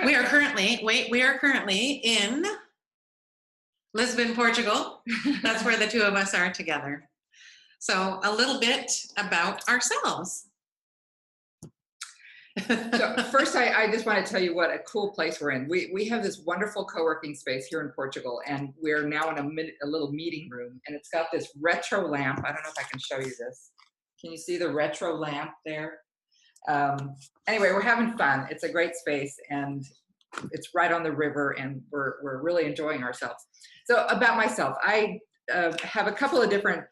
We are currently in Lisbon, Portugal. That's where the two of us are together. So a little bit about ourselves. So first, I just want to tell you what a cool place we're in. We have this wonderful co-working space here in Portugal, and we're now in a little meeting room, and it's got this retro lamp. I don't know if I can show you this. Can you see the retro lamp there? Anyway, we're having fun. It's a great space, and it's right on the river, and we're really enjoying ourselves. So about myself, I have a couple of different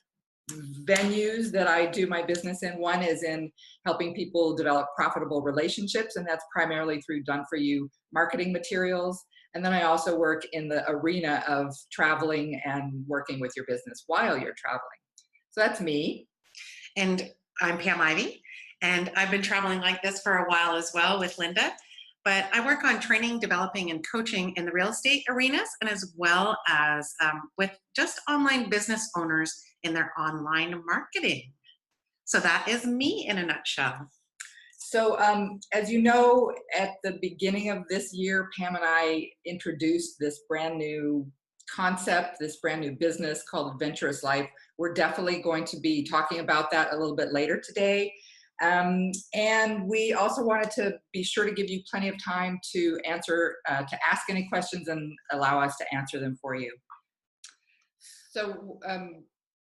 venues that I do my business in. One is in helping people develop profitable relationships, and that's primarily through done-for-you marketing materials. And then I also work in the arena of traveling and working with your business while you're traveling. So that's me. And I'm Pam Ivy, and I've been traveling like this for a while as well with Linda. But I work on training, developing, and coaching in the real estate arenas, and as well as with just online business owners in their online marketing. So that is me in a nutshell. So as you know, at the beginning of this year, Pam and I introduced this brand new concept, this brand new business called Adventurous Life. We're definitely going to be talking about that a little bit later today. And we also wanted to be sure to give you plenty of time to ask any questions and allow us to answer them for you. So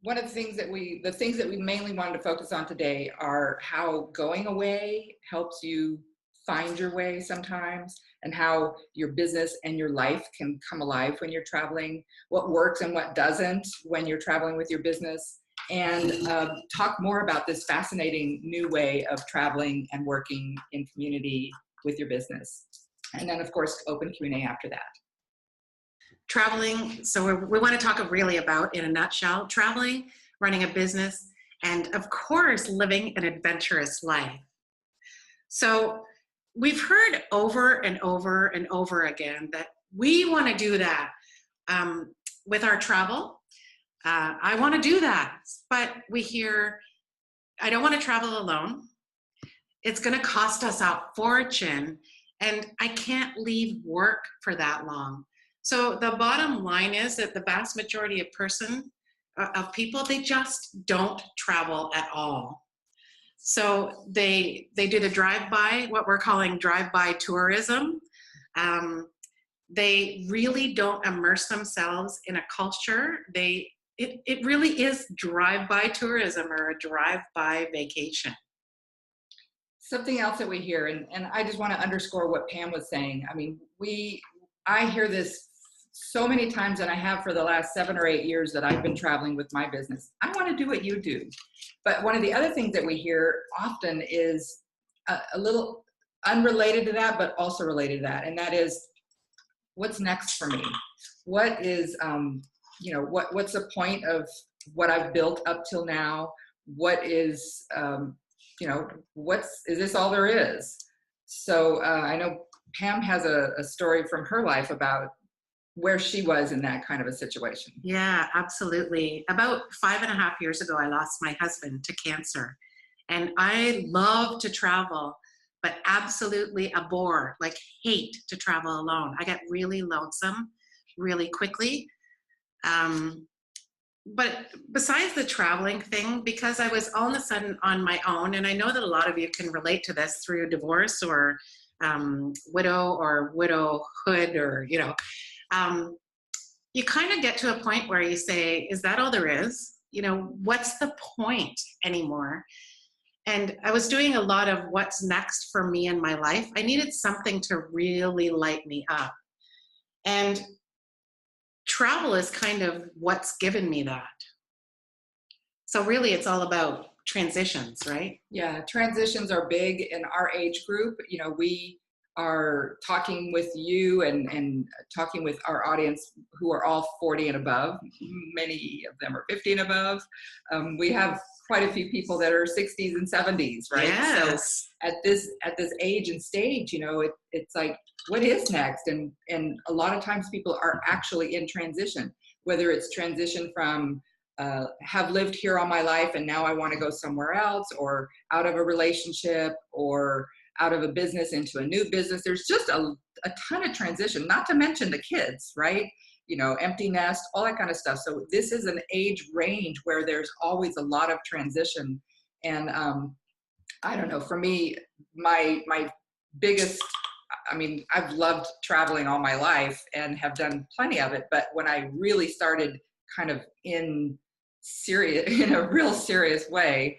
one of the things that we mainly wanted to focus on today are how going away helps you find your way sometimes, and how your business and your life can come alive when you're traveling, what works and what doesn't when you're traveling with your business, and talk more about this fascinating new way of traveling and working in community with your business. And then, of course, open Q&A after that. Traveling, so we want to talk really about, in a nutshell, traveling, running a business, and of course, living an adventurous life. So we've heard over and over and over again that we want to do that with our travel. I want to do that, but we hear, I don't want to travel alone. It's going to cost us a fortune, and I can't leave work for that long. So the bottom line is that the vast majority of people, they just don't travel at all. So they do the drive-by, what we're calling drive-by tourism. They really don't immerse themselves in a culture. It really is drive-by tourism or a drive-by vacation. Something else that we hear, and I just want to underscore what Pam was saying. I mean, I hear this so many times, and I have for the last 7 or 8 years that I've been traveling with my business. I want to do what you do. But one of the other things that we hear often is a little unrelated to that, but also related to that. And that is, what's next for me? What is, what's the point of what I've built up till now? What is, is this all there is? So I know Pam has a story from her life about where she was in that kind of a situation. Yeah, absolutely. About 5.5 years ago, I lost my husband to cancer. And I love to travel, but absolutely abhor, hate to travel alone. I got really lonesome really quickly. But besides the traveling thing, because I was all of a sudden on my own, and I know that a lot of you can relate to this through divorce or widow or widowhood, or, you kind of get to a point where you say, is that all there is? What's the point anymore? And I was doing a lot of what's next for me in my life. I needed something to really light me up. And travel is kind of what's given me that. So really, it's all about transitions, right? Yeah, transitions are big in our age group. We are talking with you and talking with our audience who are all 40 and above. Many of them are 50 and above. We have quite a few people that are 60s and 70s, right? Yes. So at this age and stage, it's like, what is next? And a lot of times people are actually in transition, whether it's transition from have lived here all my life and now I want to go somewhere else, or out of a relationship, or out of a business into a new business. There's just a a ton of transition, not to mention the kids, right? You know, empty nest, all that kind of stuff. So this is an age range where there's always a lot of transition. And I don't know, for me, my biggest, I mean, I've loved traveling all my life and have done plenty of it, but when I really started kind of in a real serious way,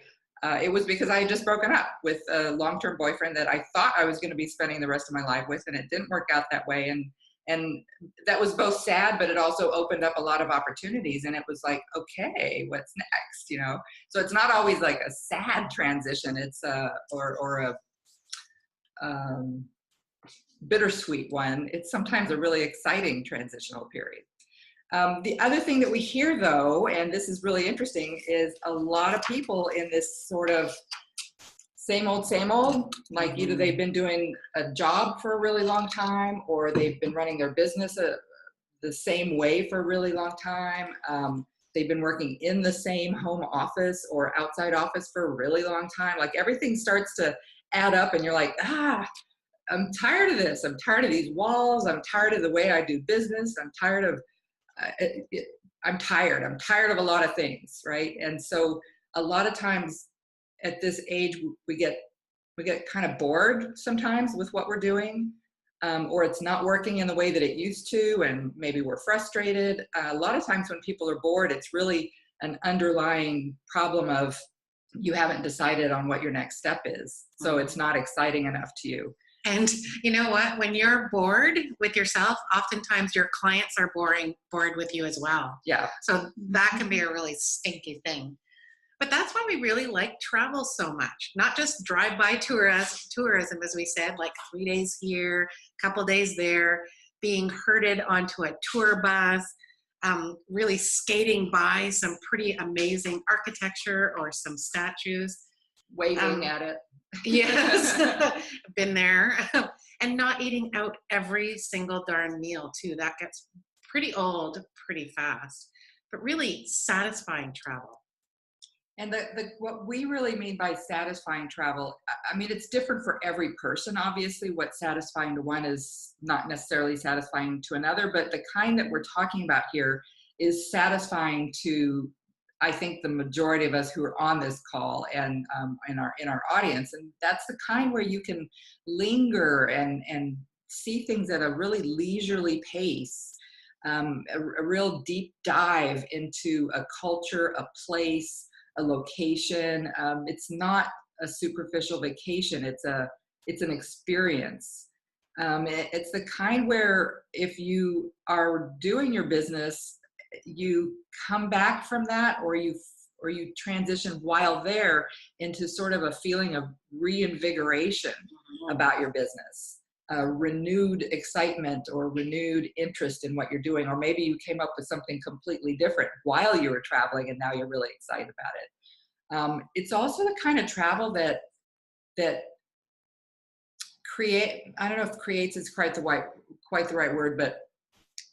it was because I had just broken up with a long-term boyfriend that I thought I was going to be spending the rest of my life with, and it didn't work out that way. And that was both sad, but it also opened up a lot of opportunities. And it was like, okay, what's next? You know, so it's not always like a sad transition. It's or a bittersweet one. It's sometimes a really exciting transitional period. The other thing that we hear, though, and this is really interesting, is a lot of people in this sort of same old, like either they've been doing a job for a really long time, or they've been running their business the same way for a really long time. They've been working in the same home office or outside office for a really long time. Like everything starts to add up and you're like, I'm tired of this. I'm tired of these walls. I'm tired of the way I do business. I'm tired of I'm tired of a lot of things, right? And so a lot of times at this age, we get kind of bored sometimes with what we're doing, or it's not working in the way that it used to, and maybe we're frustrated. A lot of times when people are bored, it's really an underlying problem of you haven't decided on what your next step is. So it's not exciting enough to you. And you know what? When you're bored with yourself, oftentimes your clients are bored with you as well. Yeah. So that can be a really stinky thing. But that's why we really like travel so much. Not just drive-by tourism, as we said, like 3 days here, a couple days there, being herded onto a tour bus, really skating by some pretty amazing architecture or some statues. Waving at it. Yes, been there. And not eating out every single darn meal too. That gets pretty old pretty fast, but really satisfying travel. And what we really mean by satisfying travel, I mean, it's different for every person. Obviously, what's satisfying to one is not necessarily satisfying to another, but the kind that we're talking about here is satisfying to, I think, the majority of us who are on this call and in our audience. And that's the kind where you can linger and see things at a really leisurely pace, a real deep dive into a culture, a place, a location. It's not a superficial vacation. It's an experience. It's the kind where if you are doing your business, you come back from that, or you transition while there into sort of a feeling of reinvigoration about your business, renewed excitement or renewed interest in what you're doing, or maybe you came up with something completely different while you were traveling and now you're really excited about it. It's also the kind of travel that I don't know if creates is quite the right word, but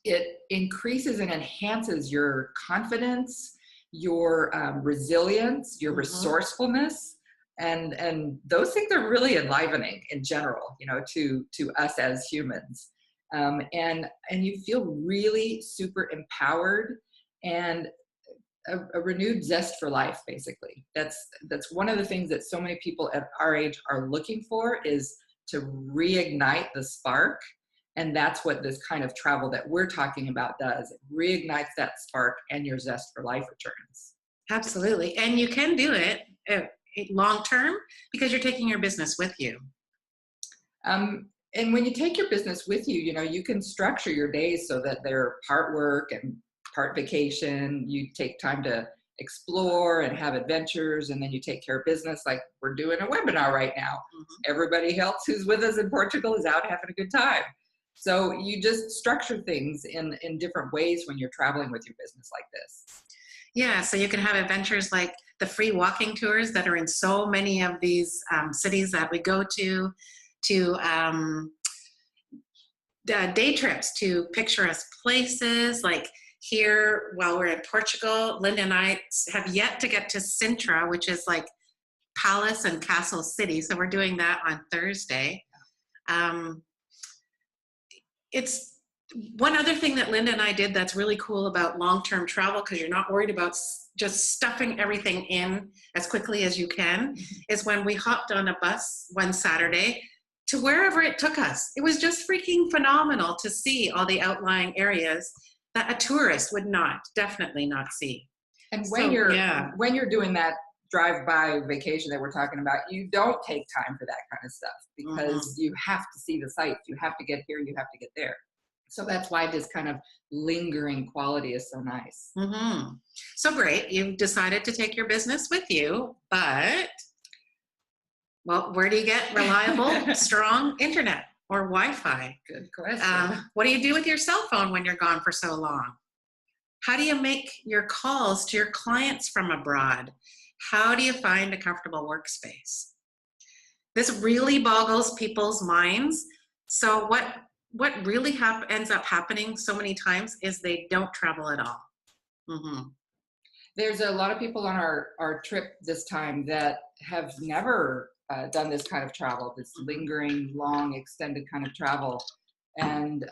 it increases and enhances your confidence, your resilience, your resourcefulness, and those things are really enlivening in general, you know, to us as humans. And you feel really super empowered and a renewed zest for life, basically. That's one of the things that so many people at our age are looking for, is to reignite the spark. And that's what this kind of travel that we're talking about does. It reignites that spark and your zest for life returns. Absolutely. And you can do it long term because you're taking your business with you. And when you take your business with you, you know, you can structure your days so that they're part work and part vacation. You take time to explore and have adventures, and then you take care of business, like we're doing a webinar right now. Everybody else who's with us in Portugal is out having a good time. So you just structure things in different ways when you're traveling with your business like this. Yeah, so you can have adventures like the free walking tours that are in so many of these cities that we go to day trips to picturesque places. Like here, while we're in Portugal, Linda and I have yet to get to Sintra, which is like Palace and Castle City. So we're doing that on Thursday. it's one other thing that Linda and I did that's really cool about long-term travel, because you're not worried about just stuffing everything in as quickly as you can, is when we hopped on a bus one Saturday to wherever it took us. It was just freaking phenomenal to see all the outlying areas that a tourist would definitely not see. And when you're doing that drive-by vacation that we're talking about, you don't take time for that kind of stuff, because you have to see the sights. You have to get here, you have to get there. So that's why this kind of lingering quality is so nice. So great. You've decided to take your business with you, but, well, where do you get reliable, strong internet or Wi-Fi? Good question. What do you do with your cell phone when you're gone for so long? How do you make your calls to your clients from abroad? How do you find a comfortable workspace? This really boggles people's minds. So what really ends up happening so many times is they don't travel at all. There's a lot of people on our trip this time that have never done this kind of travel, this lingering, long, extended kind of travel. And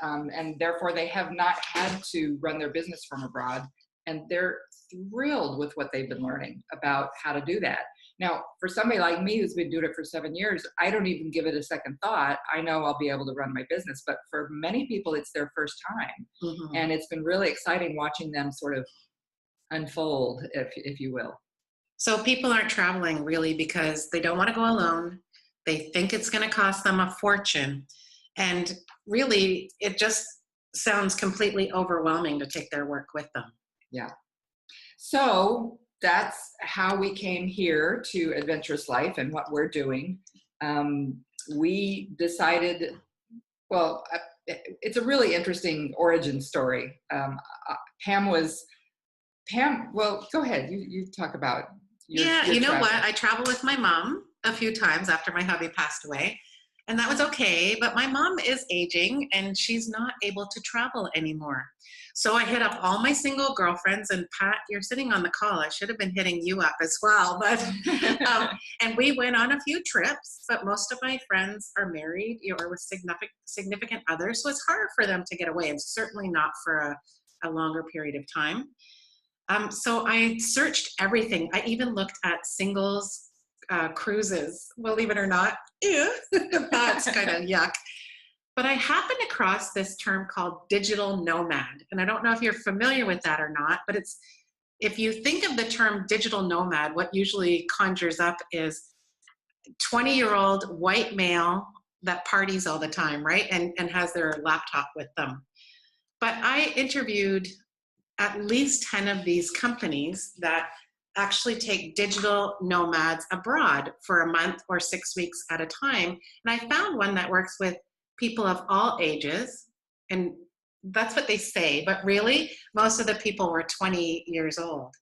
therefore they have not had to run their business from abroad. And they're thrilled with what they've been learning about how to do that. Now, for somebody like me who's been doing it for 7 years, I don't even give it a second thought. I know I'll be able to run my business, but for many people, it's their first time. And it's been really exciting watching them sort of unfold, if you will. So people aren't traveling really because they don't want to go alone. They think it's going to cost them a fortune. And really, it just sounds completely overwhelming to take their work with them. Yeah. So that's how we came here to Adventurous Life and what we're doing. We decided, well, it's a really interesting origin story. Pam, well, go ahead. You talk about your you know travel. what? I traveled with my mom a few times after my hubby passed away. And that was okay, but my mom is aging and she's not able to travel anymore. So I hit up all my single girlfriends, and Pat, you're sitting on the call. I should have been hitting you up as well. But and we went on a few trips, but most of my friends are married or with significant others. So it's harder for them to get away, and certainly not for a longer period of time. So I searched everything. I even looked at singles cruises, believe it or not. Ew, that's kind of yuck. But I happened across this term called digital nomad. And I don't know if you're familiar with that or not, but if you think of the term digital nomad, what usually conjures up is 20-year-old white male that parties all the time, right? And has their laptop with them. But I interviewed at least 10 of these companies that actually take digital nomads abroad for a month or 6 weeks at a time. And I found one that works with people of all ages. And that's what they say. But really, most of the people were 20 years old.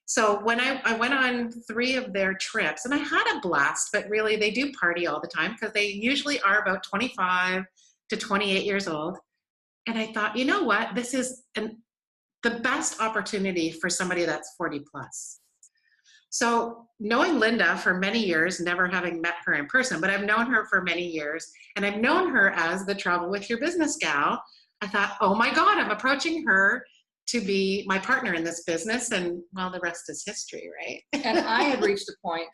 So when I went on 3 of their trips, and I had a blast, but really they do party all the time because they usually are about 25 to 28 years old. And I thought, you know what? This is the best opportunity for somebody that's 40 plus. So knowing Linda for many years, never having met her in person, but I've known her for many years, and I've known her as the Travel with Your Business gal, I thought, oh my God, I'm approaching her to be my partner in this business, and well, the rest is history, right? And I had reached a point,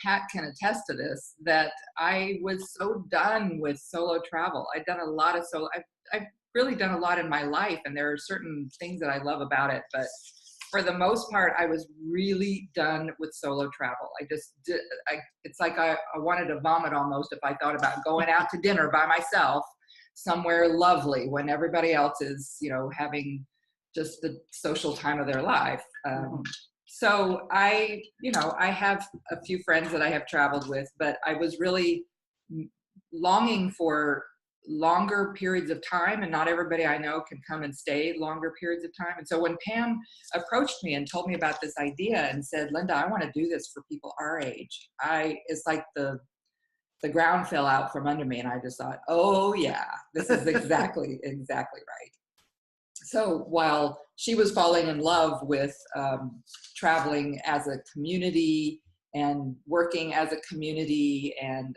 Pat can attest to this, that I was so done with solo travel. I've done a lot of I've really done a lot in my life, and there are certain things that I love about it, but for the most part, I was really done with solo travel. It's like I wanted to vomit almost if I thought about going out to dinner by myself somewhere lovely when everybody else is, having just the social time of their life. So I have a few friends that I have traveled with, but I was really longing for longer periods of time, and not everybody I know can come and stay longer periods of time. And so when Pam approached me and told me about this idea and said, Linda, I want to do this for people our age, it's like the ground fell out from under me, and I just thought, oh yeah, this is exactly right. So while she was falling in love with traveling as a community and working as a community and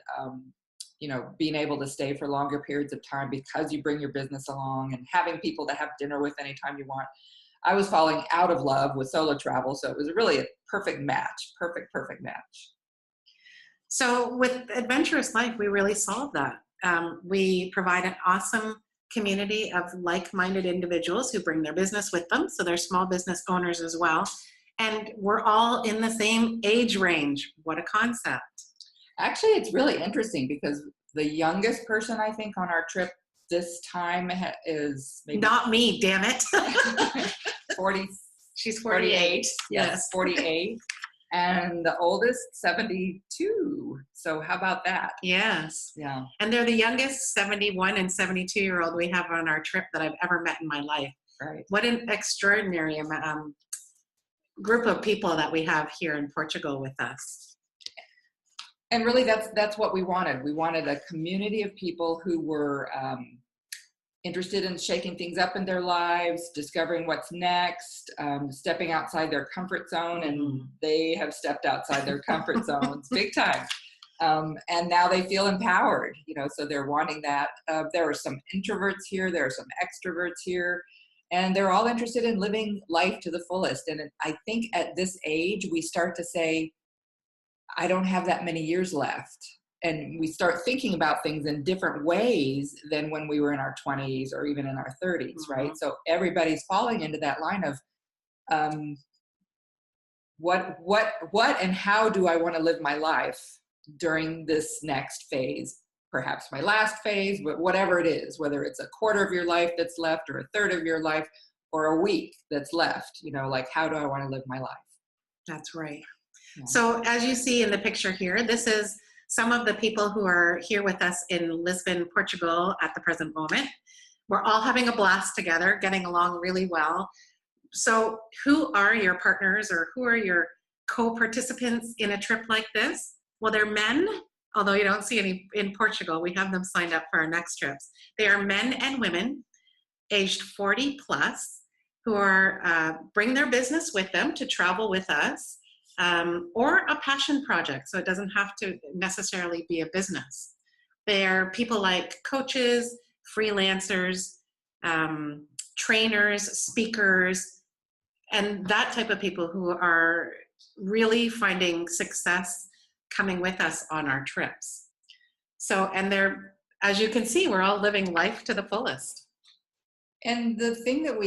being able to stay for longer periods of time because you bring your business along, and having people to have dinner with anytime you want. I was falling out of love with solo travel, so it was really a perfect match, perfect match. So with Adventurous Life, we really solved that. We provide an awesome community of like-minded individuals who bring their business with them, so they're small business owners as well. And we're all in the same age range. What a concept. Actually, it's really interesting because the youngest person I think on our trip this time is maybe not me, damn it. 40. She's 48. Yes, 48. And the oldest, 72. So how about that? Yes. Yeah. And they're the youngest 71 and 72-year-old we have on our trip that I've ever met in my life. Right. What an extraordinary group of people that we have here in Portugal with us. And really, that's what we wanted. We wanted a community of people who were interested in shaking things up in their lives, discovering what's next, stepping outside their comfort zone, and they have stepped outside their comfort zones big time. And now they feel empowered, so they're wanting that. There are some introverts here, there are some extroverts here, and they're all interested in living life to the fullest. And I think at this age, we start to say, I don't have that many years left. And we start thinking about things in different ways than when we were in our 20s or even in our 30s, right? So everybody's falling into that line of what and how do I want to live my life during this next phase, perhaps my last phase, but whatever it is, whether it's a quarter of your life that's left or a third of your life or a week that's left, like how do I want to live my life? That's right. Yeah. So as you see in the picture here, this is some of the people who are here with us in Lisbon, Portugal at the present moment. We're all having a blast together, getting along really well. So who are your partners or who are your co-participants in a trip like this? Well, they're men, although you don't see any in Portugal. We have them signed up for our next trips. They are men and women aged 40 plus who are bring their business with them to travel with us. Or a passion project, so it doesn't have to necessarily be a business. They're people like coaches, freelancers, trainers, speakers, and that type of people who are really finding success coming with us on our trips. So, and they're, as you can see, we're all living life to the fullest. And the thing that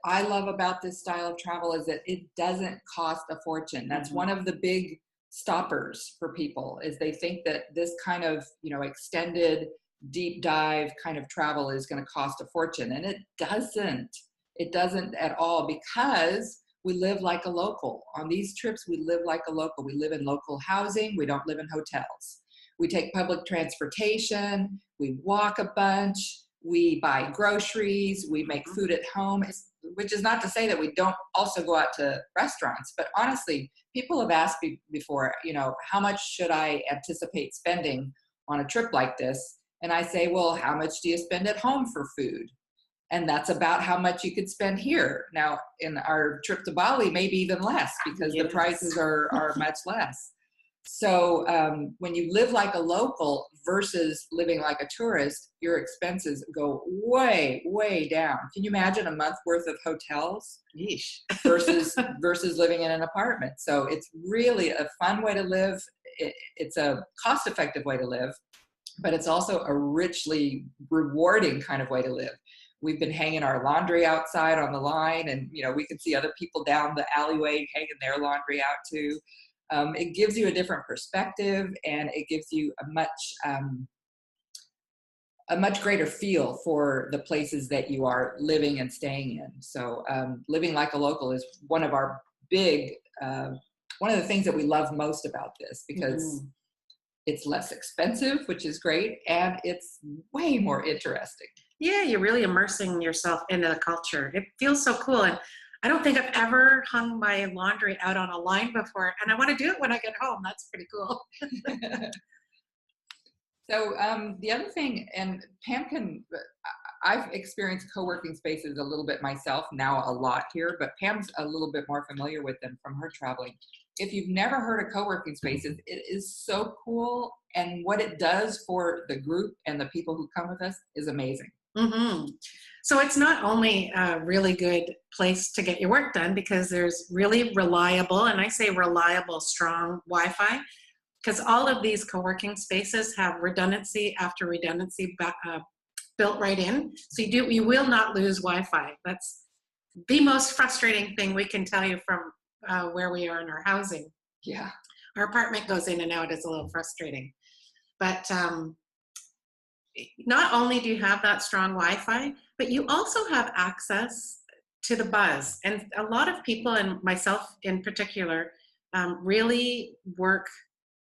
I love about this style of travel is that it doesn't cost a fortune. That's one of the big stoppers for people, is they think that this kind of, extended deep dive kind of travel is going to cost a fortune. And it doesn't. It doesn't at all, because we live like a local. On these trips, we live like a local. We live in local housing. We don't live in hotels. We take public transportation. We walk a bunch. We buy groceries, we make food at home, which is not to say that we don't also go out to restaurants. But honestly, people have asked me before, how much should I anticipate spending on a trip like this? And I say, well, how much do you spend at home for food? And that's about how much you could spend here. Now, in our trip to Bali, maybe even less, because the prices are much less. So when you live like a local versus living like a tourist, your expenses go way, way down. Can you imagine a month worth of hotels versus living in an apartment? So it's really a fun way to live. It's a cost-effective way to live, but it's also a richly rewarding kind of way to live. We've been hanging our laundry outside on the line, and we can see other people down the alleyway hanging their laundry out too. It gives you a different perspective, and it gives you a much greater feel for the places that you are living and staying in. So living like a local is one of our one of the things that we love most about this, because it's less expensive, which is great, and it's way more interesting. Yeah, you're really immersing yourself into the culture. It feels so cool. And I don't think I've ever hung my laundry out on a line before, and I want to do it when I get home. That's pretty cool. So the other thing, and I've experienced co-working spaces a little bit myself, now a lot here, but Pam's a little bit more familiar with them from her traveling. if you've never heard of co-working spaces, it is so cool. And what it does for the group and the people who come with us is amazing. Mm-hmm. So it's not only a really good place to get your work done because there's really reliable, and I say reliable, strong Wi-Fi, because all of these co-working spaces have redundancy after redundancy built right in. So you will not lose Wi-Fi. That's the most frustrating thing we can tell you from where we are in our housing. Yeah. Our apartment goes in and out. It's a little frustrating. But not only do you have that strong Wi-Fi, but you also have access to the buzz. And a lot of people, and myself in particular, really work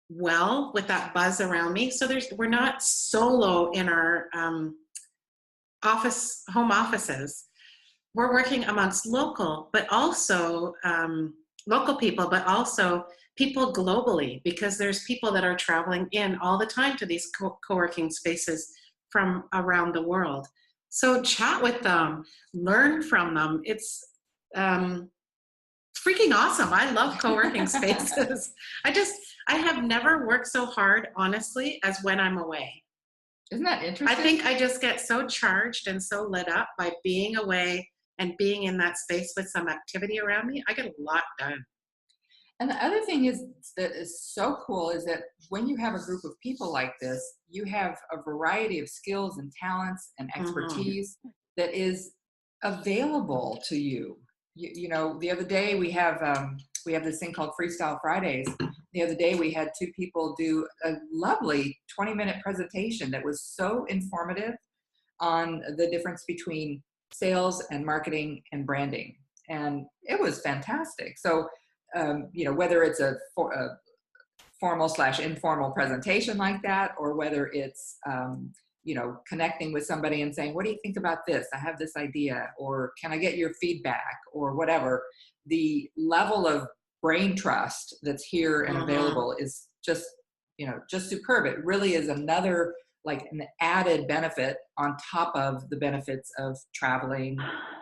well with that buzz around me. So we're not solo in our home offices. We're working amongst local people, but also people globally, because there's people that are traveling in all the time to these co-working spaces from around the world. So chat with them, learn from them. It's freaking awesome. I love co-working spaces. I have never worked so hard, honestly, as when I'm away. Isn't that interesting? I think I just get so charged and so lit up by being away and being in that space with some activity around me. I get a lot done. And the other thing that is so cool is that when you have a group of people like this, you have a variety of skills and talents and expertise that is available to you. You know, the other day we have this thing called Freestyle Fridays. The other day we had 2 people do a lovely 20-minute presentation that was so informative on the difference between sales and marketing and branding. And it was fantastic. So, you know, whether it's a formal/informal presentation like that, or whether it's, you know, connecting with somebody and saying, what do you think about this? I have this idea, or can I get your feedback, or whatever. The level of brain trust that's here and available is just, you know, just superb. It really is another, like, an added benefit on top of the benefits of traveling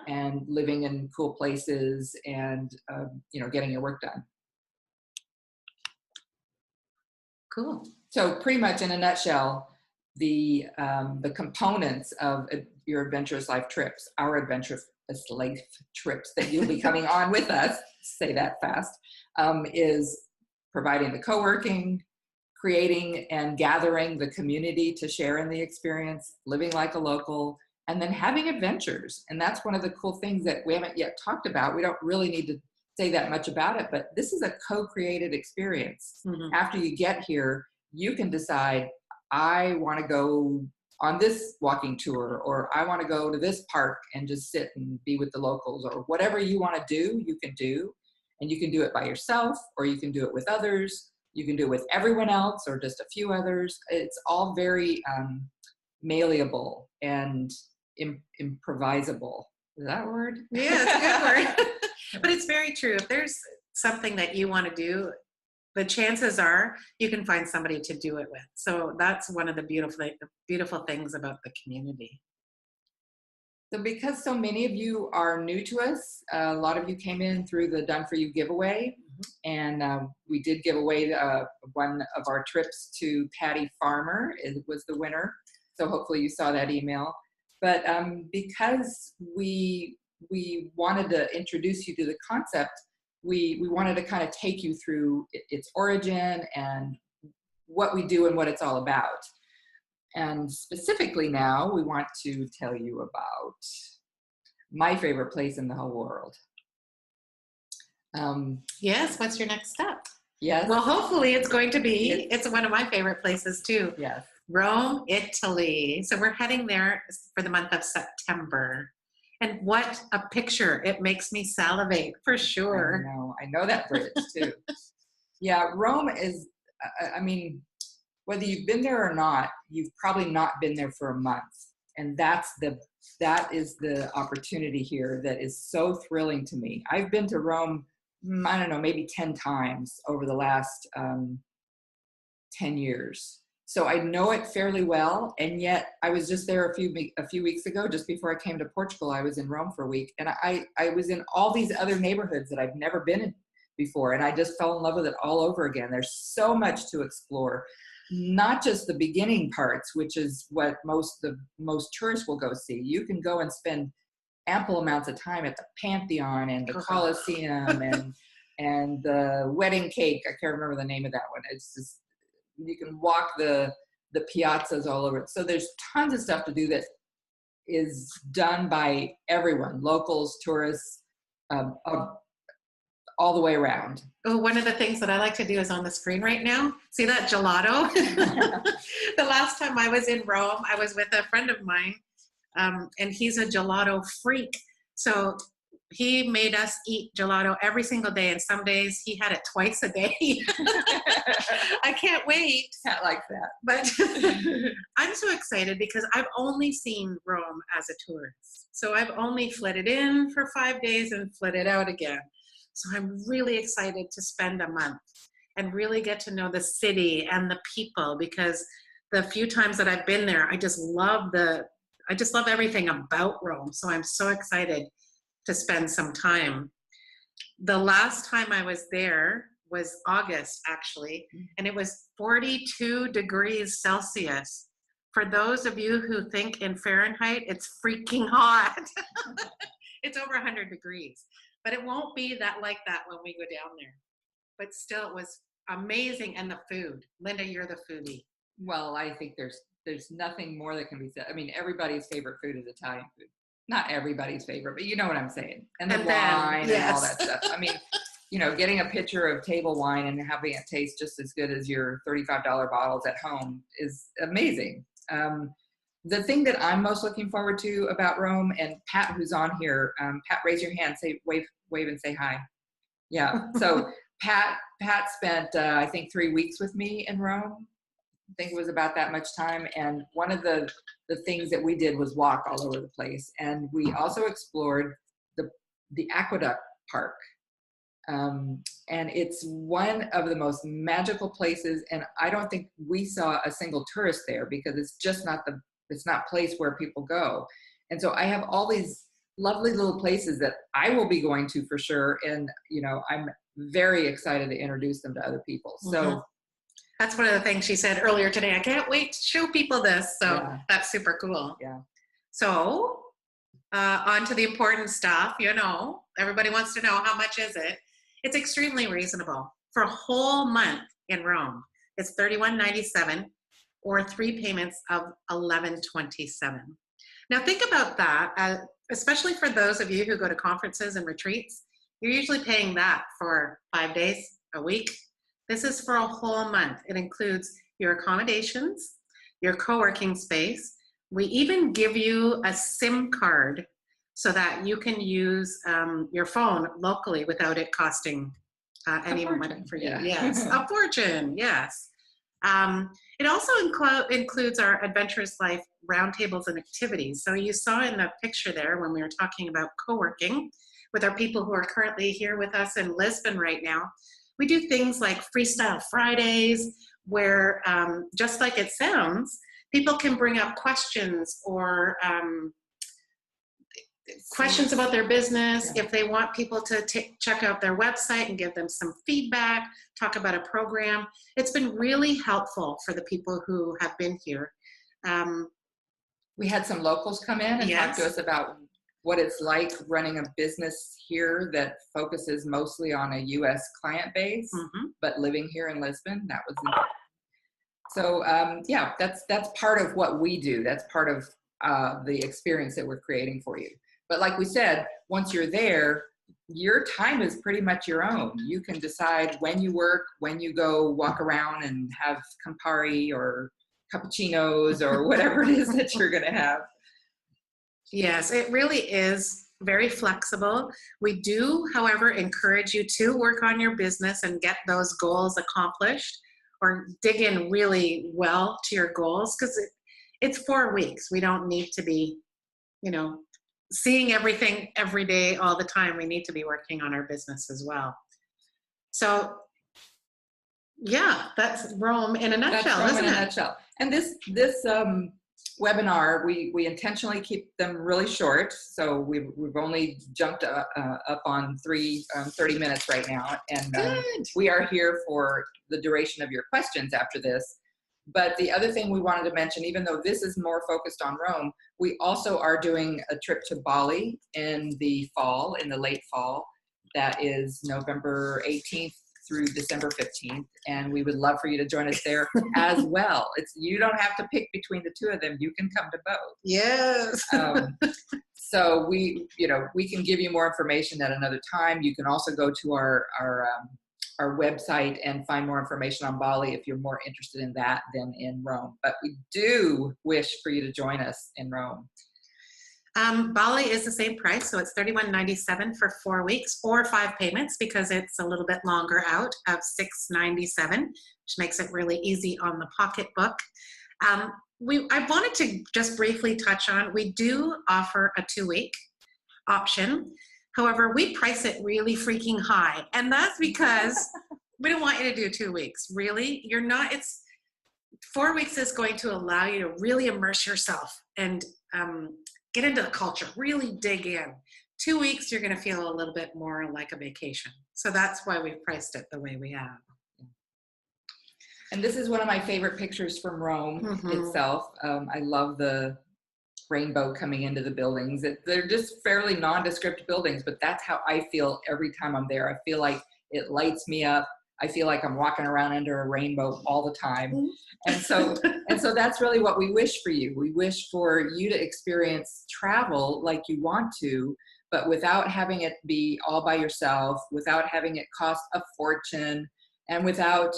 and living in cool places and, you know, getting your work done. Cool. So pretty much in a nutshell, the components of your Adventurous Life trips, our Adventurous Life trips that you'll be coming on with us, say that fast, is providing the co-working, creating and gathering the community to share in the experience, living like a local, and then having adventures. And that's one of the cool things that we haven't yet talked about. We don't really need to say that much about it, but this is a co-created experience. After you get here, you can decide, I want to go on this walking tour, or I want to go to this park and just sit and be with the locals, or whatever you want to do, you can do. And you can do it by yourself, or you can do it with others. You can do it with everyone else or just a few others. It's all very malleable and improvisable. Is that a word? Yeah, it's a good word. But it's very true. If there's something that you want to do, the chances are you can find somebody to do it with. So that's one of the beautiful things about the community. So because so many of you are new to us, a lot of you came in through the Done For You giveaway. And we did give away one of our trips to Patty Farmer. It was the winner. So hopefully you saw that email. But because we wanted to introduce you to the concept, we wanted to kind of take you through its origin and what we do and what it's all about. And specifically now, we want to tell you about my favorite place in the whole world. Yes, what's your next step? Yes. Well, hopefully it's going to be, it's one of my favorite places too. Yes. Rome, Italy. So we're heading there for the month of September. And what a picture. It makes me salivate for sure. I know that bridge too. Yeah, Rome is, I mean, whether you've been there or not, you've probably not been there for a month. And that is the opportunity here that is so thrilling to me. I've been to Rome, I don't know, maybe 10 times over the last 10 years. So I know it fairly well. And yet I was just there a few weeks ago, just before I came to Portugal. I was in Rome for a week, and I was in all these other neighborhoods that I've never been before, and I just fell in love with it all over again. There's so much to explore, not just the beginning parts, which is what most tourists will go see. You can go and spend ample amounts of time at the Pantheon and the Colosseum and the wedding cake. I can't remember the name of that one. It's just, you can walk the piazzas all over. So there's tons of stuff to do that is done by everyone, locals, tourists, all the way around. Oh, one of the things that I like to do is on the screen right now. See that gelato? The last time I was in Rome, I was with a friend of mine, and he's a gelato freak. So he made us eat gelato every single day, and some days he had it twice a day. I can't wait. Can't like that. But I'm so excited because I've only seen Rome as a tourist. So I've only flitted in for 5 days and flitted out again. So I'm really excited to spend a month and really get to know the city and the people, because the few times that I've been there, I just love everything about Rome. So I'm so excited to spend some time. The last time I was there was August, actually, and it was 42 degrees Celsius. For those of you who think in Fahrenheit, it's freaking hot. It's over 100 degrees. But it won't be like that when we go down there. But still, it was amazing. And the food. Linda, you're the foodie. Well, I think there's nothing more that can be said. I mean, everybody's favorite food is Italian food. Not everybody's favorite, but you know what I'm saying. And the wine and all that stuff. I mean, getting a pitcher of table wine and having it taste just as good as your $35 bottles at home is amazing. The thing that I'm most looking forward to about Rome, and Pat, who's on here, Pat, raise your hand, wave and say hi. Yeah. So Pat spent, I think, 3 weeks with me in Rome. I think it was about that much time. And one of the things that we did was walk all over the place. And we also explored the Aqueduct Park. And it's one of the most magical places. And I don't think we saw a single tourist there, because it's just not a place where people go. And so I have all these lovely little places that I will be going to for sure. And, I'm very excited to introduce them to other people. So that's one of the things she said earlier today. I can't wait to show people this. So that's super cool. Yeah. So on to the important stuff. Everybody wants to know, how much is it? It's extremely reasonable. For a whole month in Rome, it's $31.97 or 3 payments of $11.27. Now think about that, especially for those of you who go to conferences and retreats. You're usually paying that for 5 days, a week. This is for a whole month. It includes your accommodations, your co-working space. We even give you a SIM card so that you can use your phone locally without it costing any money for you. Yeah. Yes, a fortune, yes. It also includes our Adventurous Life roundtables and activities. So you saw in the picture there when we were talking about co-working with our people who are currently here with us in Lisbon right now. We do things like Freestyle Fridays, where just like it sounds, people can bring up questions or questions about their business. If they want people to check out their website and give them some feedback, talk about a program. It's been really helpful for the people who have been here. We had some locals come in and talk to us about what it's like running a business here that focuses mostly on a U.S. client base, but living here in Lisbon. That was so. That's part of what we do. That's part of the experience that we're creating for you. But like we said, once you're there, your time is pretty much your own. You can decide when you work, when you go walk around and have Campari or cappuccinos or whatever it is that you're going to have. Yes, it really is very flexible. We do, however, encourage you to work on your business and get those goals accomplished, or dig in really well to your goals, because it's 4 weeks. We don't need to be, seeing everything every day all the time. We need to be working on our business as well. So yeah, that's Rome in a nutshell, isn't it? In a nutshell. And this webinar, we intentionally keep them really short. So we've only jumped up on 30 minutes right now. And we are here for the duration of your questions after this. But the other thing we wanted to mention, even though this is more focused on Rome, we also are doing a trip to Bali in the fall, in the late fall. That is November 18th through December 15th. And we would love for you to join us there as well. You don't have to pick between the two of them. You can come to both. Yes. So we can give you more information at another time. You can also go to our website and find more information on Bali if you're more interested in that than in Rome. But we do wish for you to join us in Rome. Bali is the same price, so it's $31.97 for 4 weeks or 5 payments because it's a little bit longer out of $6.97, which makes it really easy on the pocketbook. I wanted to just briefly touch on, we do offer a 2-week option. However, we price it really freaking high, and that's because we don't want you to do 2 weeks. Really, you're not. 4 weeks is going to allow you to really immerse yourself and get into the culture, really dig in. 2 weeks, you're going to feel a little bit more like a vacation. So that's why we've priced it the way we have. And this is one of my favorite pictures from Rome itself. I love the rainbow coming into the buildings. They're just fairly nondescript buildings, but that's how I feel every time I'm there. I feel like it lights me up. I feel like I'm walking around under a rainbow all the time. And so that's really what we wish for you. We wish for you to experience travel like you want to, but without having it be all by yourself, without having it cost a fortune, and without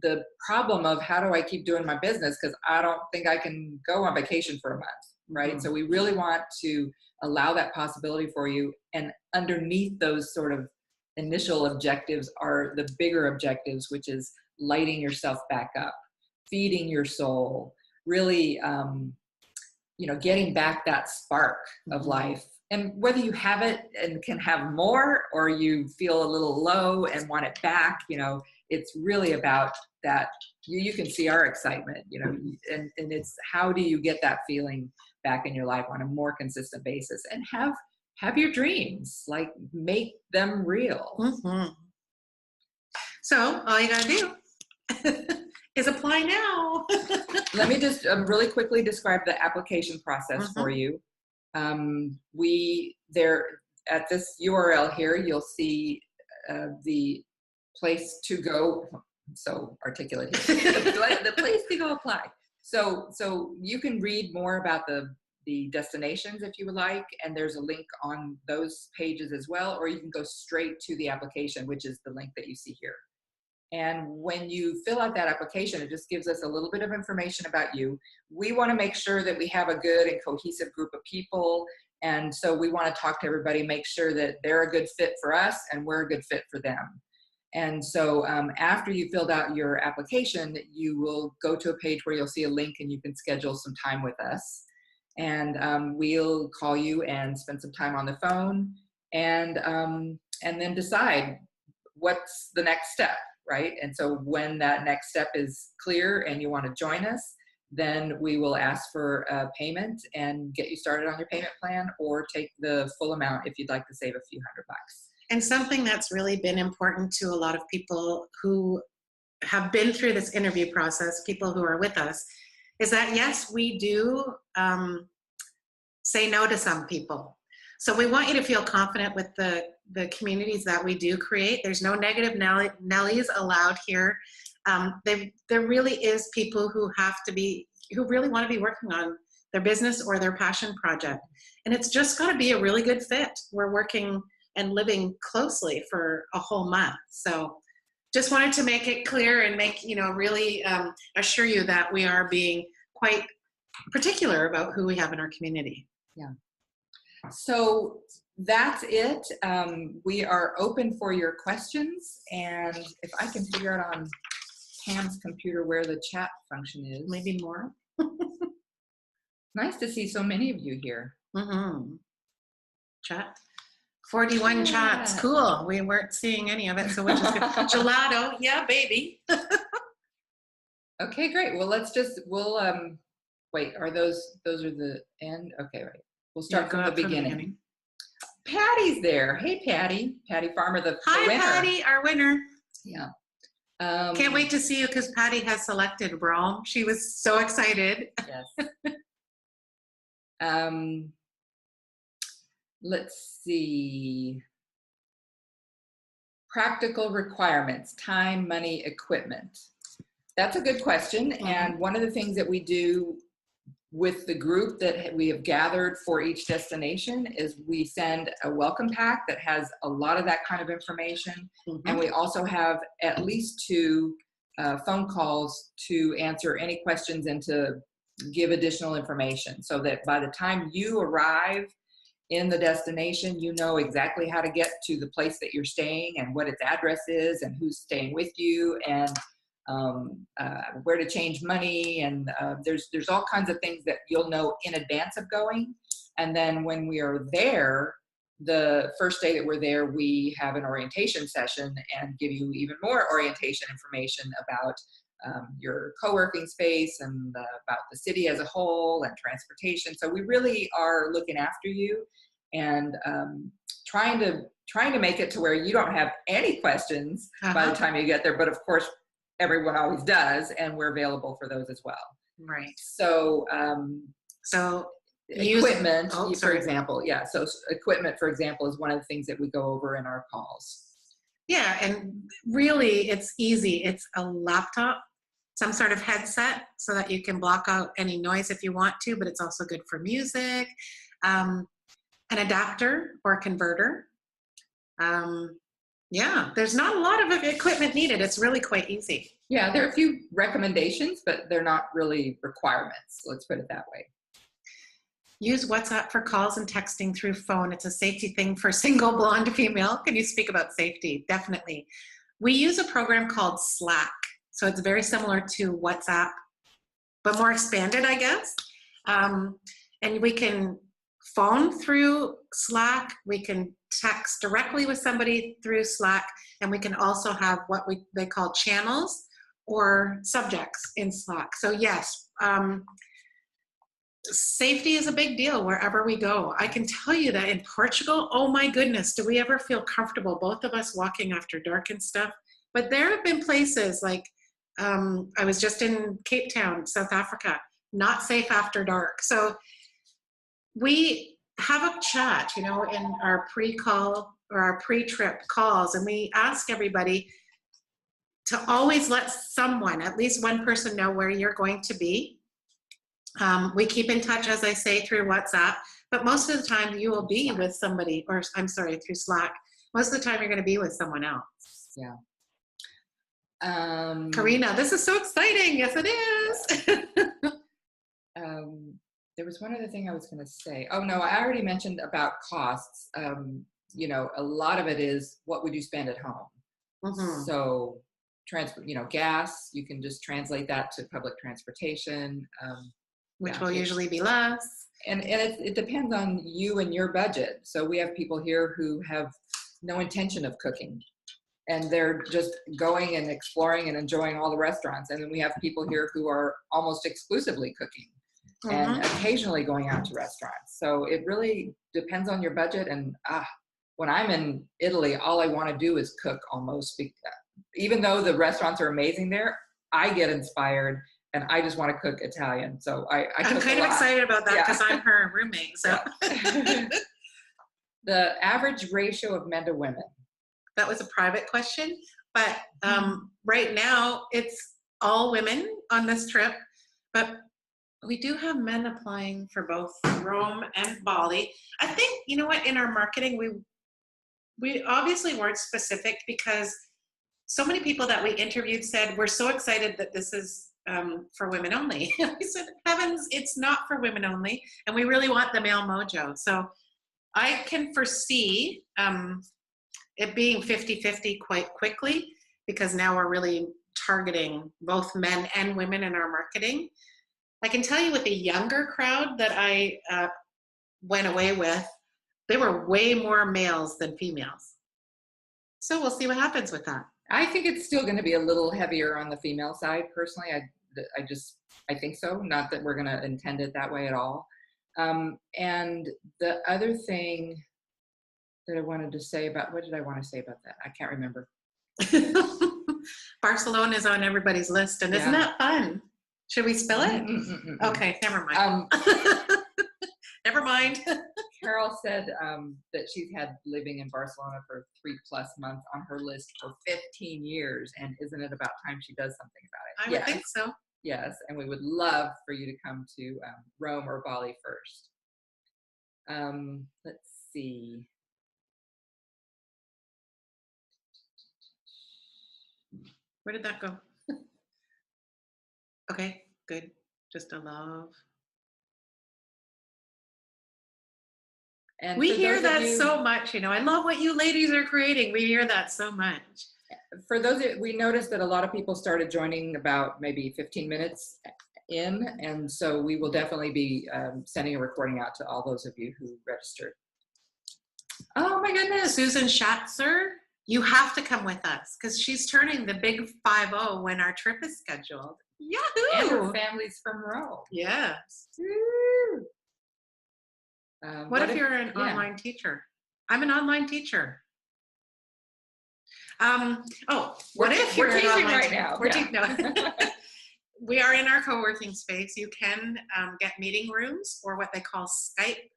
the problem of how do I keep doing my business because I don't think I can go on vacation for a month, right? So we really want to allow that possibility for you. And underneath those sort of initial objectives are the bigger objectives, which is lighting yourself back up, feeding your soul, really, getting back that spark of life. And whether you have it and can have more, or you feel a little low and want it back, it's really about that. You can see our excitement, and it's how do you get that feeling back in your life on a more consistent basis and have your dreams, like make them real. So all you gotta do is apply now. Let me just really quickly describe the application process for you. There at this URL here, you'll see the place to go. So articulate here. the place to go apply. So you can read more about the destinations if you would like, and there's a link on those pages as well, or you can go straight to the application, which is the link that you see here. And when you fill out that application, it just gives us a little bit of information about you. We want to make sure that we have a good and cohesive group of people. And so we want to talk to everybody, make sure that they're a good fit for us and we're a good fit for them. And so after you filled out your application, you will go to a page where you'll see a link and you can schedule some time with us. And we'll call you and spend some time on the phone and then decide what's the next step. Right? And so when that next step is clear and you want to join us, then we will ask for a payment and get you started on your payment plan, or take the full amount if you'd like to save a few $100. And something that's really been important to a lot of people who have been through this interview process, people who are with us, is that yes, we do say no to some people. So we want you to feel confident with the communities that we do create. There's no negative Nellies allowed here. There really is people who really want to be working on their business or their passion project. And it's just got to be a really good fit. We're working and living closely for a whole month. So just wanted to make it clear and really assure you that we are being quite particular about who we have in our community. Yeah. So that's it. We are open for your questions, and if I can figure out on Pam's computer where the chat function is. Maybe more. Nice to see so many of you here. Chat. 41 chats. Cool. We weren't seeing any of it, so we'll just go. Gelato. Yeah, baby. Okay, great. Well, Wait, are those are the end? Okay, right. We'll Yeah, start go from the up from the beginning. Patty's there. Hey, Patty. Patty Farmer, the Hi, winner. Patty, our winner. Yeah. Can't wait to see you because Patty has selected Rome. She was so excited. Yes. Let's see. Practical requirements, time, money, equipment. That's a good question. Mm-hmm. And one of the things that we do with the group that we have gathered for each destination is we send a welcome pack that has a lot of that kind of information. Mm-hmm. And we also have at least 2 phone calls to answer any questions and to give additional information so that by the time you arrive in the destination, you know exactly how to get to the place that you're staying and what its address is and who's staying with you and where to change money. And there's all kinds of things that you'll know in advance of going. And then when we are there, the first day that we're there, we have an orientation session and give you even more orientation information about your co-working space and about the city as a whole and transportation. So we really are looking after you and trying to make it to where you don't have any questions by the time you get there. But of course, everyone always does, and we're available for those as well. Right. So equipment, for example, yeah. So equipment, for example, is one of the things that we go over in our calls. Yeah, and really it's easy. It's a laptop, some sort of headset so that you can block out any noise if you want to, but it's also good for music. An adapter or converter. Yeah, there's not a lot of equipment needed. It's really quite easy. Yeah, there are a few recommendations, but they're not really requirements. Let's put it that way. Use WhatsApp for calls and texting through phone. It's a safety thing for single blonde female. Can you speak about safety? Definitely. We use a program called Slack. So it's very similar to WhatsApp, but more expanded, I guess. And we can phone through Slack. We can text directly with somebody through Slack. And we can also have what they call channels or subjects in Slack. So yes, safety is a big deal wherever we go. I can tell you that in Portugal, oh my goodness, do we ever feel comfortable, both of us walking after dark and stuff? But there have been places like, I was just in Cape Town, South Africa, not safe after dark. So we have a chat, in our pre-call or our pre-trip calls, and we ask everybody to always let someone, at least one person, know where you're going to be. We keep in touch, as I say, through WhatsApp, but most of the time you will be with somebody, or I'm sorry, through Slack. Most of the time you're going to be with someone else. Yeah. Karina, this is so exciting. Yes, it is. There was one other thing I was going to say. Oh no, I already mentioned about costs. A lot of it is what would you spend at home. Mm-hmm. So gas, you can just translate that to public transportation. Which will usually be less. And it depends on you and your budget. So we have people here who have no intention of cooking, and they're just going and exploring and enjoying all the restaurants. And then we have people here who are almost exclusively cooking and occasionally going out to restaurants. So it really depends on your budget. And when I'm in Italy, all I want to do is cook almost. Even though the restaurants are amazing there, I get inspired and I just want to cook Italian. So I'm kind of excited about that because I'm her roommate. So the average ratio of men to women. That was a private question, but right now it's all women on this trip, but we do have men applying for both Rome and Bali. I think, in our marketing, we obviously weren't specific because so many people that we interviewed said, we're so excited that this is for women only. We said, heavens, it's not for women only. And we really want the male mojo. So I can foresee it being 50-50 quite quickly because now we're really targeting both men and women in our marketing. I can tell you with the younger crowd that I went away with, they were way more males than females. So we'll see what happens with that. I think it's still going to be a little heavier on the female side. Personally, I think so. Not that we're going to intend it that way at all. And the other thing that I wanted to say about, what did I want to say about that? I can't remember. Barcelona is on everybody's list, and isn't that fun? Should we spill it? Okay, never mind. Never mind. Carol said that she's had living in Barcelona for 3+ months on her list for 15 years, and isn't it about time she does something about it? I would think so. Yes, and we would love for you to come to Rome or Bali first. Let's see. Where did that go? Okay, good. Just a love. And we hear that so much, you know. I love what you ladies are creating. We hear that so much. For those, we noticed that a lot of people started joining about maybe 15 minutes in, and so we will definitely be sending a recording out to all those of you who registered. Oh my goodness. Susan Schatzer, you have to come with us because she's turning the big 50 when our trip is scheduled. Yahoo! And her family's from Rome. Yes. Woo! What if you're an online teacher? I'm an online teacher. What if you're teaching an online right teacher? now? We're no. We are in our co-working space. You can get meeting rooms, or what they call Skype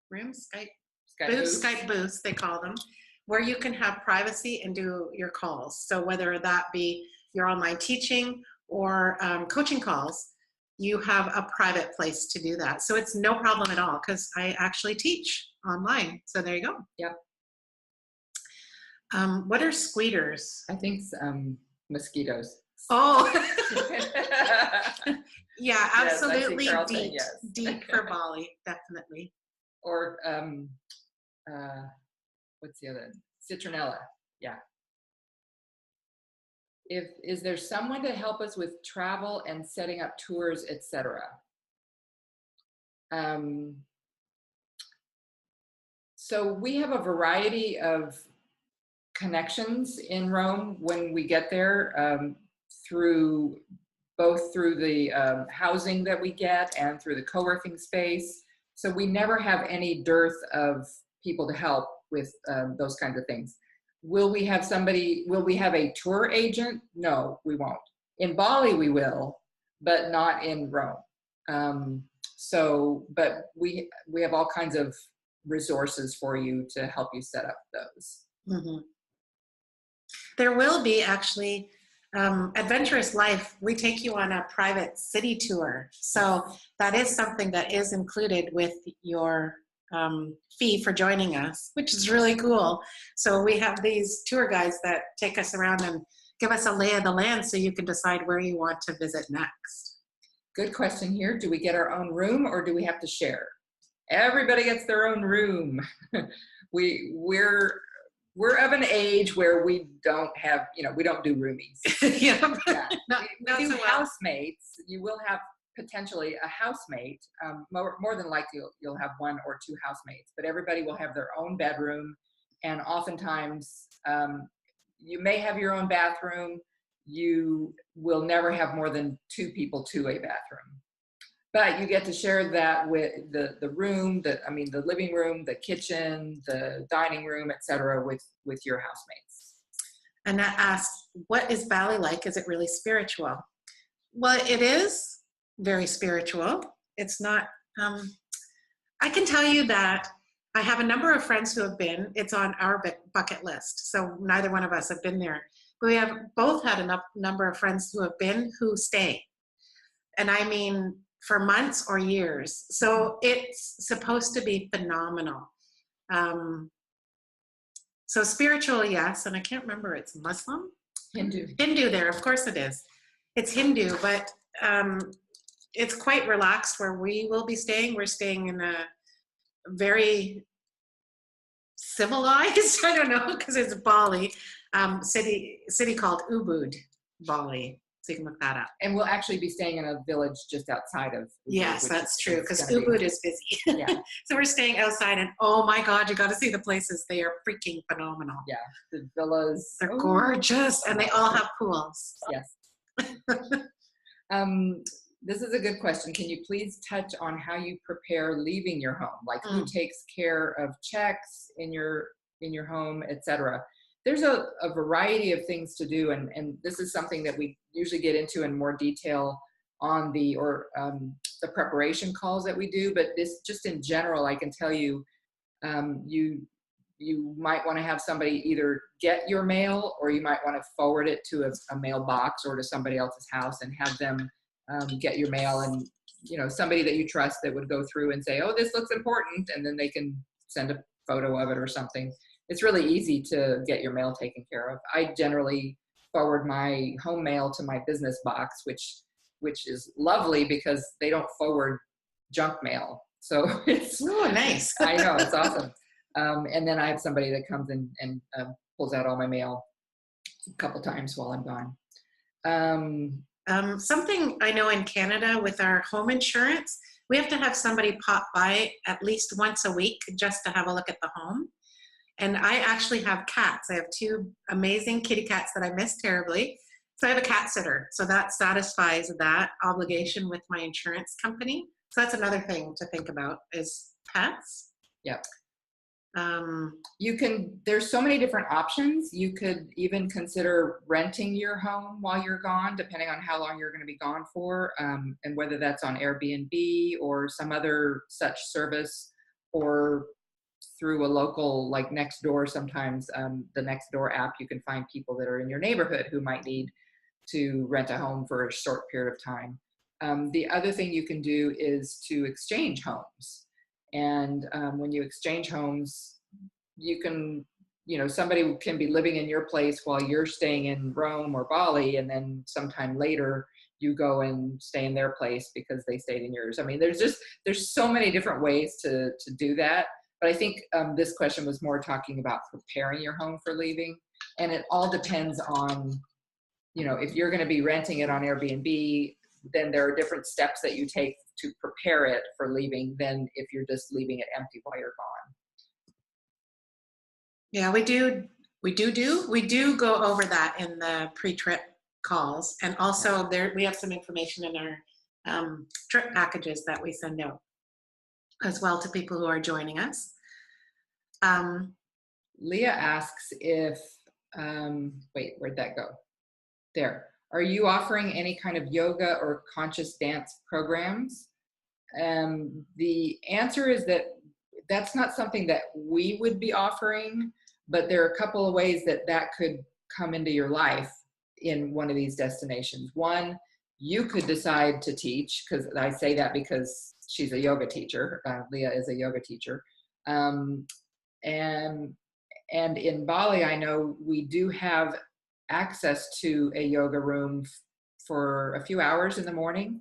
rooms, Skype booths, they call them, where you can have privacy and do your calls. So whether that be your online teaching or coaching calls, you have a private place to do that. So it's no problem at all because I actually teach online. So there you go. Yep. What are squeeters? I think mosquitoes. Oh, yeah, absolutely. Yes, deep for Bali, definitely. Or what's the other? Citronella. Yeah. Is there someone to help us with travel and setting up tours, etc.? So we have a variety of connections in Rome when we get there, through the housing that we get and through the co-working space. So we never have any dearth of people to help with those kinds of things. Will we have a tour agent? No, we won't. In Bali we will, but not in Rome. But we have all kinds of resources for you to help you set up those. Mm-hmm. There will be actually Adventurous Life. We take you on a private city tour. So that is something that is included with your fee for joining us, which is really cool. So we have these tour guides that take us around and give us a lay of the land so you can decide where you want to visit next. Good question here. Do we get our own room or do we have to share? Everybody gets their own room. We're of an age where we don't have, we don't do roomies. Yeah. We do housemates. You will have potentially a housemate. More than likely you'll have 1 or 2 housemates, but everybody will have their own bedroom. And oftentimes you may have your own bathroom. You will never have more than 2 people to a bathroom. But you get to share that with the room, the living room, the kitchen, the dining room, etc., with your housemates. Annette asked, what is Bali like? Is it really spiritual? Well, it is very spiritual. It's not, I can tell you that I have a number of friends who have been. It's on our bucket list. So neither one of us have been there. But we have both had a number of friends who have been, who stay. And I mean, for months or years. So it's supposed to be phenomenal. So spiritual, yes, and I can't remember, it's Muslim? Hindu there, of course it is. It's Hindu, but it's quite relaxed where we will be staying. We're staying in a very civilized, I don't know, because it's Bali, city called Ubud, Bali. So you can look that up. And we'll actually be staying in a village just outside of Ubud. Yes, that's true, because Ubud is busy. Yeah. So we're staying outside, and oh my God, you got to see the places. They are freaking phenomenal. Yeah, the villas. They're gorgeous, and they all have pools. Yes. Um, this is a good question. Can you please touch on how you prepare leaving your home? Like who takes care of checks in your home, etc. There's a variety of things to do, and this is something that we usually get into in more detail on the preparation calls that we do. But this, just in general, I can tell you, you might want to have somebody either get your mail, or you might want to forward it to a mailbox or to somebody else's house and have them get your mail, and somebody that you trust that would go through and say, oh, this looks important, and then they can send a photo of it or something. It's really easy to get your mail taken care of. I generally forward my home mail to my business box, which is lovely because they don't forward junk mail. So it's nice. I know, it's awesome. And then I have somebody that comes in and pulls out all my mail a couple times while I'm gone. Something I know in Canada with our home insurance, we have to have somebody pop by at least once a week just to have a look at the home. And I actually have cats. I have 2 amazing kitty cats that I miss terribly. So I have a cat sitter. So that satisfies that obligation with my insurance company. So that's another thing to think about is pets. Yep. There's so many different options. You could even consider renting your home while you're gone, depending on how long you're going to be gone for, and whether that's on Airbnb or some other such service, or through a local, like Nextdoor. Sometimes the Nextdoor app, you can find people that are in your neighborhood who might need to rent a home for a short period of time. The other thing you can do is to exchange homes. And when you exchange homes, you can, somebody can be living in your place while you're staying in Rome or Bali, and then sometime later you go and stay in their place because they stayed in yours. I mean, there's so many different ways to do that. But I think this question was more talking about preparing your home for leaving. And it all depends on, if you're going to be renting it on Airbnb, then there are different steps that you take to prepare it for leaving than if you're just leaving it empty while you're gone. Yeah, we do go over that in the pre-trip calls. And also we have some information in our trip packages that we send out as well to people who are joining us. Leah asks if, wait, where'd that go? There. Are you offering any kind of yoga or conscious dance programs? The answer is that that's not something that we would be offering, but there are a couple of ways that could come into your life in one of these destinations. One, you could decide to teach, because I say that because she's a yoga teacher. Leah is a yoga teacher. And in Bali, I know we do have access to a yoga room for a few hours in the morning,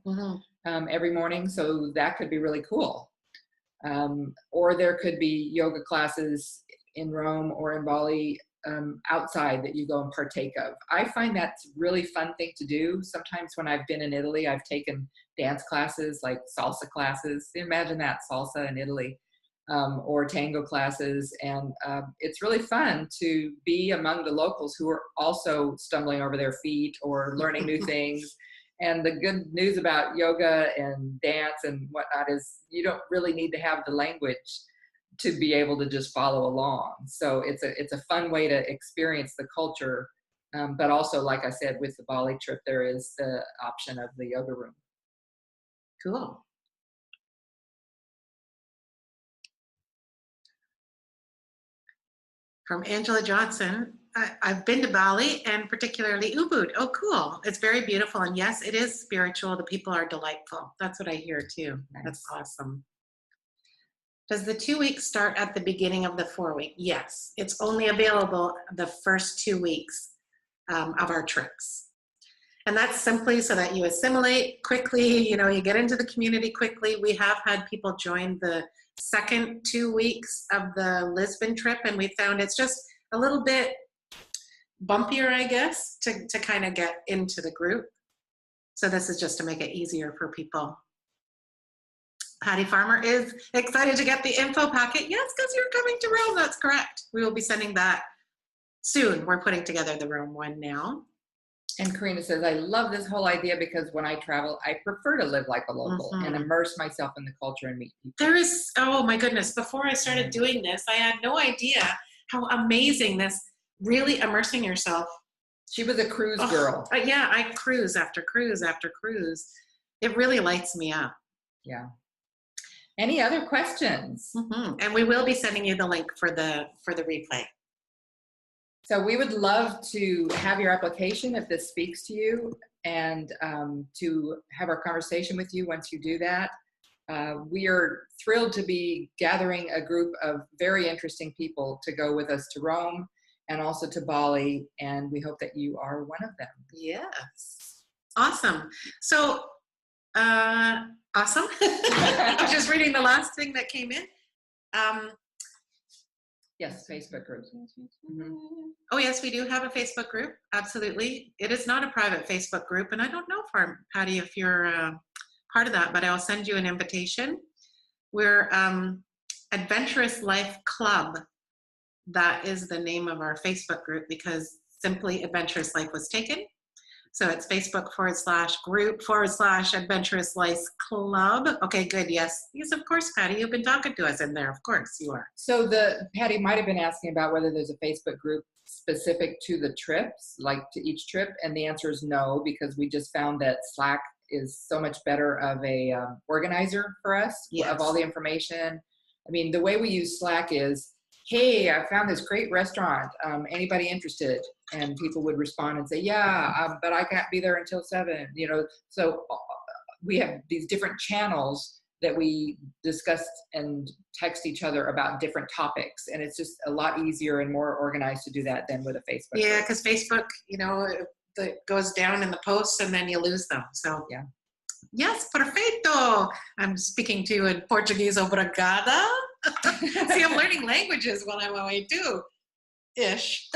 every morning. So that could be really cool. Or there could be yoga classes in Rome or in Bali outside that you go and partake of. I find that's a really fun thing to do. Sometimes when I've been in Italy, I've taken dance classes, like salsa classes. Imagine that, salsa in Italy. Or tango classes, and it's really fun to be among the locals who are also stumbling over their feet or learning new things. And the good news about yoga and dance and whatnot is you don't really need to have the language to be able to just follow along. So it's a fun way to experience the culture, but also, like I said, with the Bali trip, there is the option of the yoga room. Cool. From Angela Johnson, I've been to Bali and particularly Ubud. Oh, cool. It's very beautiful. And yes, it is spiritual. The people are delightful. That's what I hear too. Nice. That's awesome. Does the 2 weeks start at the beginning of the 4 week? Yes. It's only available the first 2 weeks of our trips. And that's simply so that you assimilate quickly, you get into the community quickly. We have had people join the second 2 weeks of the Lisbon trip, and we found it's just a little bit bumpier, I guess, to kind of get into the group. So this is just to make it easier for people. Patty Farmer is excited to get the info packet. Yes, because you're coming to Rome. That's correct. We will be sending that soon. We're putting together the Rome one now. And Karina says, I love this whole idea because when I travel, I prefer to live like a local and immerse myself in the culture and meet people. There is, oh my goodness, before I started doing this, I had no idea how amazing this really immersing yourself. She was a cruise girl. Yeah, I cruise after cruise after cruise. It really lights me up. Yeah. Any other questions? And we will be sending you the link for the replay. So we would love to have your application if this speaks to you, and to have our conversation with you once you do that. We are thrilled to be gathering a group of very interesting people to go with us to Rome and also to Bali, and we hope that you are one of them. Yes. Awesome. So, awesome. I'm just reading the last thing that came in. Yes, Facebook group. Oh, yes, we do have a Facebook group. Absolutely. It is not a private Facebook group, and I don't know, Patty, if you're part of that, but I'll send you an invitation. We're Adventurous Life Club. That is the name of our Facebook group because simply Adventurous Life was taken. So it's Facebook.com/group/Adventurous Life Club. Okay, good. Yes. Yes, of course, Patty. You've been talking to us in there. Of course you are. So Patty might have been asking about whether there's a Facebook group specific to the trips, like to each trip. And the answer is no, because we just found that Slack is so much better of a organizer for us of all the information. I mean, the way we use Slack is, hey, I found this great restaurant. Anybody interested? And people would respond and say, yeah, but I can't be there until 7. You know, so we have these different channels that we discuss and text each other about different topics. And it's just a lot easier and more organized to do that than with a Facebook. Yeah, because Facebook, you know, it goes down in the posts and then you lose them. So yeah. Yes, perfeito. I'm speaking to you in Portuguese. Obrigada. See, I'm learning languages while I'm away too. Ish.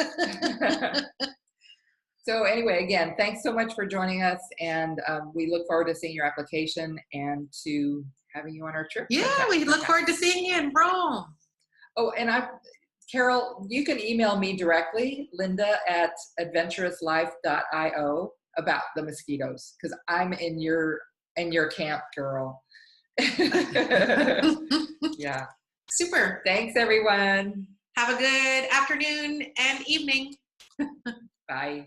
So anyway, again, thanks so much for joining us, and we look forward to seeing your application and to having you on our trip. Yeah, we look forward to seeing you in Rome. Oh, and Carol, you can email me directly, linda@adventurouslife.io, about the mosquitoes, because I'm in your camp, girl. Yeah. Super. Thanks, everyone. Have a good afternoon and evening. Bye.